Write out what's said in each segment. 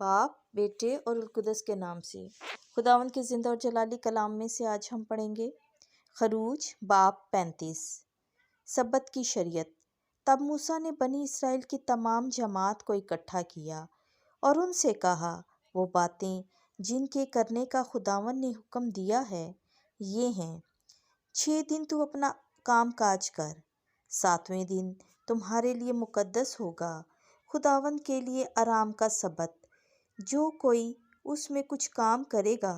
बाप, बेटे और अलकुदस के नाम से। खुदावंद के ज़िंदा और जलाली कलाम में से आज हम पढ़ेंगे खरूज बाब 35। सब्बत की शरीयत। तब मूसा ने बनी इसराइल की तमाम जमात को इकट्ठा किया और उनसे कहा, वो बातें जिनके करने का खुदावंद ने हुक्म दिया है ये हैं। 6 दिन तू अपना काम काज कर, 7वें दिन तुम्हारे लिए मुकद्दस होगा, खुदावंद के लिए आराम का सब्बत। जो कोई उसमें कुछ काम करेगा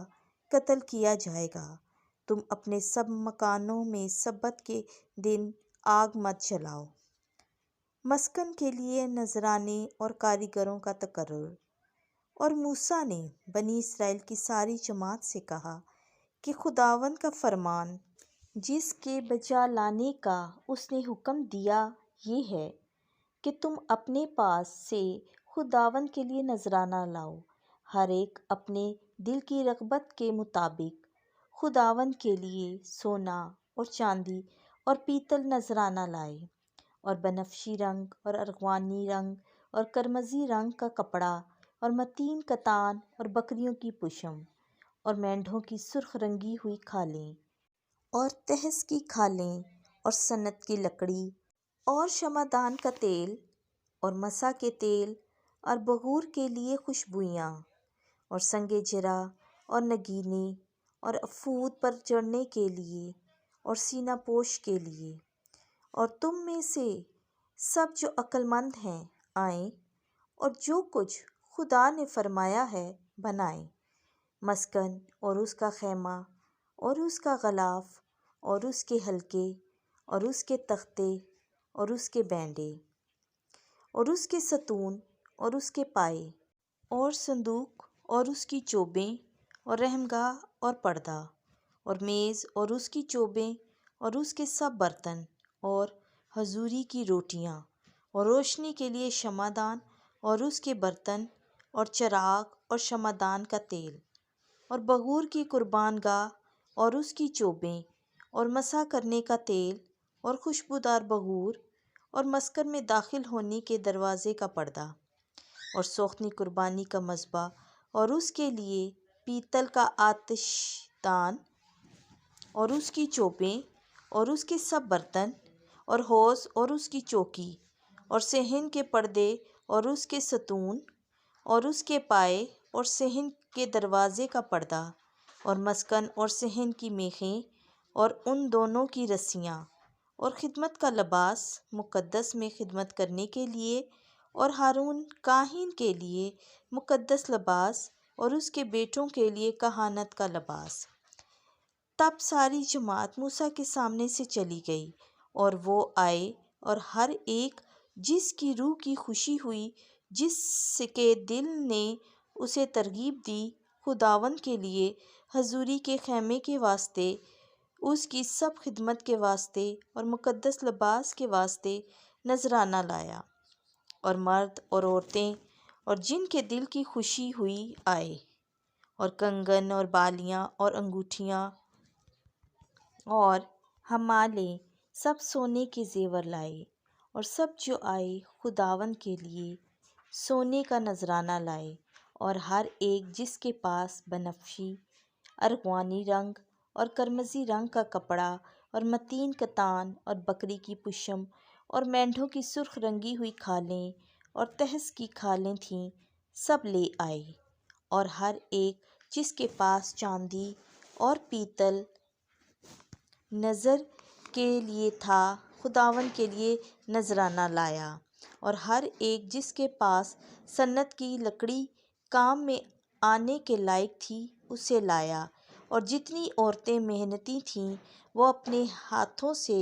कत्ल किया जाएगा। तुम अपने सब मकानों में सब्बत के दिन आग मत जलाओ। मस्कन के लिए नजराने और कारीगरों का तकर्रुर। और मूसा ने बनी इसराइल की सारी जमात से कहा कि खुदावंद का फरमान जिसके बजा लाने का उसने हुक्म दिया ये है कि तुम अपने पास से खुदावंद के लिए नजराना लाओ, हर एक अपने दिल की रग़बत के मुताबिक खुदावंद के लिए सोना और चांदी और पीतल नजराना लाए, और बनफशी रंग और अरगवानी रंग और करमजी रंग का कपड़ा और मतीन कतान और बकरियों की पुशम और मेंढों की सुर्ख रंगी हुई खालें और तहस की खालें और सन्नत की लकड़ी और शमादान का तेल और मसा के तेल और बगूर के लिए खुशबुइयाँ और संगे जरा और नगीने और अफूद पर चढ़ने के लिए और सीना पोश के लिए। और तुम में से सब जो अक्लमंद हैं आएँ और जो कुछ खुदा ने फरमाया है बनाएं, मस्कन और उसका खैमा और उसका गलाफ और उसके हल्के और उसके तख्ते और उसके बैंडे और उसके सतून और उसके पाए और संदूक और उसकी चोबें और रहमगाह और पर्दा और मेज़ और उसकी चोबें और उसके सब बर्तन और हजूरी की रोटियां और रोशनी के लिए शमादान और उसके बर्तन और चराग और शमादान का तेल और बगूर की कुर्बानगाह और उसकी चोबें और मसा करने का तेल और खुशबूदार बगूर और मस्कन में दाखिल होने के दरवाज़े का पर्दा और सोखनी कुर्बानी का मज़बा और उसके लिए पीतल का आतिशदान और उसकी चोबें और उसके सब बर्तन और होज़ और उसकी चौकी और सेहन के पर्दे और उसके सतून और उसके पाए और सेहन के दरवाज़े का पर्दा और मस्कन और सेहन की मेखें और उन दोनों की रस्सियाँ और खिदमत का लिबास मुकद्दस में खिदमत करने के लिए और हारून काहिन के लिए मुकद्दस लिबास और उसके बेटों के लिए कहानत का लिबास। तब सारी जमात मूसा के सामने से चली गई और वो आए और हर एक जिसकी रूह की खुशी हुई, जिसके दिल ने उसे तरगीब दी, खुदावंद के लिए हजूरी के खैमे के वास्ते, उसकी सब खिदमत के वास्ते और मुकद्दस लिबास के वास्ते नजराना लाया। और मर्द और औरतें और जिनके दिल की खुशी हुई आए और कंगन और बालियां और अंगूठियां और हमाले सब सोने के जेवर लाए। और सब जो आए खुदावंद के लिए सोने का नजराना लाए, और हर एक जिसके पास बनफशी अरगवानी रंग और करमजी रंग का कपड़ा और मतीन कतान और बकरी की पुशम और मेंढों की सुर्ख रंगी हुई खालें और तहस की खालें थीं, सब ले आए। और हर एक जिसके पास चांदी और पीतल नज़र के लिए था खुदावंद के लिए नजराना लाया। और हर एक जिसके पास सन्नत की लकड़ी काम में आने के लायक थी उसे लाया। और जितनी औरतें मेहनती थीं वो अपने हाथों से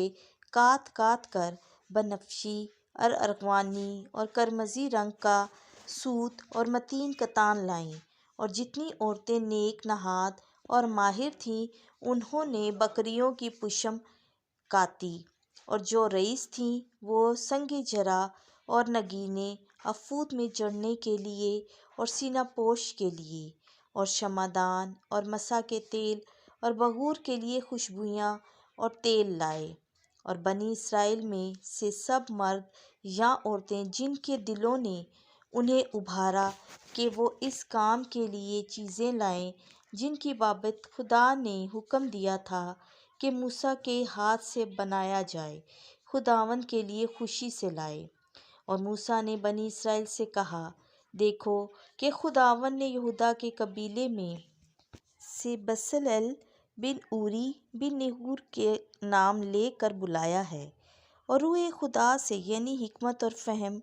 काट काट कर बनफशी और अरगवानी और करमजी रंग का सूत और मतीन कतान लाईं। और जितनी औरतें नेक नहाद और माहिर थीं उन्होंने बकरियों की पुशम काती। और जो रईस थीं वो संगे जरा और नगीने अफूद में चढ़ने के लिए और सीना पोश के लिए और शमादान और मसा के तेल और बगूर के लिए खुशबुइयाँ और तेल लाए। और बनी इसराइल में से सब मर्द या औरतें जिनके दिलों ने انہیں ابھارا کہ وہ اس کام کے لیے چیزیں لائیں جن کی بابت خدا نے حکم دیا تھا کہ موسیٰ کے ہاتھ سے بنایا جائے، خداوند کے لیے خوشی سے لائے۔ اور موسیٰ نے بنی اسرائیل سے کہا، دیکھو کہ خداوند نے یہودا کے قبیلے میں سے بصلیل بن اوری بن نہور کے نام لے کر بلایا ہے، اور روح خدا سے یعنی حکمت اور فہم،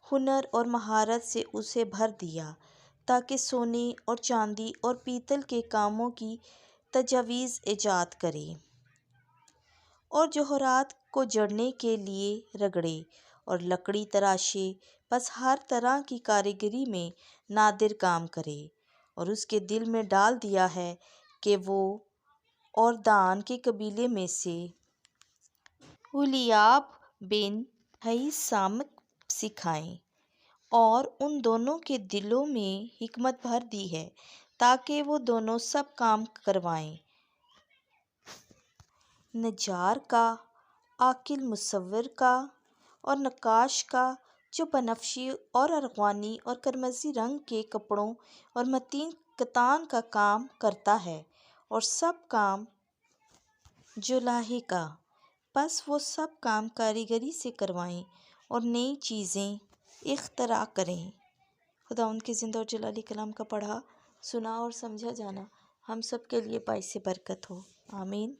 ہنر اور مہارت سے اسے بھر دیا، تاکہ سونے اور چاندی اور پیتل کے کاموں کی تجاویز ایجاد کرے اور جوہرات کو جڑنے کے لیے رگڑے اور لکڑی تراشے، پس ہر طرح کی کاریگری میں نادر کام کرے۔ اور اس کے دل میں ڈال دیا ہے کہ وہ اور دان کے قبیلے میں سے اہلیاب بن اہیسامک سکھائیں، اور ان دونوں کے دلوں میں حکمت بھر دی ہے تاکہ وہ دونوں سب کام کروائیں، نجار کا، عاقل مصور کا اور نقاش کا، جو بنفشی اور ارغوانی اور قرمزی رنگ کے کپڑوں اور متین کتان کا کام کرتا ہے، اور سب کام جولاہے کا۔ پس وہ سب کام کاریگری سے کروائیں اور نئی چیزیں اختراع کریں۔ خداوند کے زندہ اور جلالی کلام کا پڑھا، سنا اور سمجھا جانا ہم سب کے لیے باعث برکت ہو، آمین۔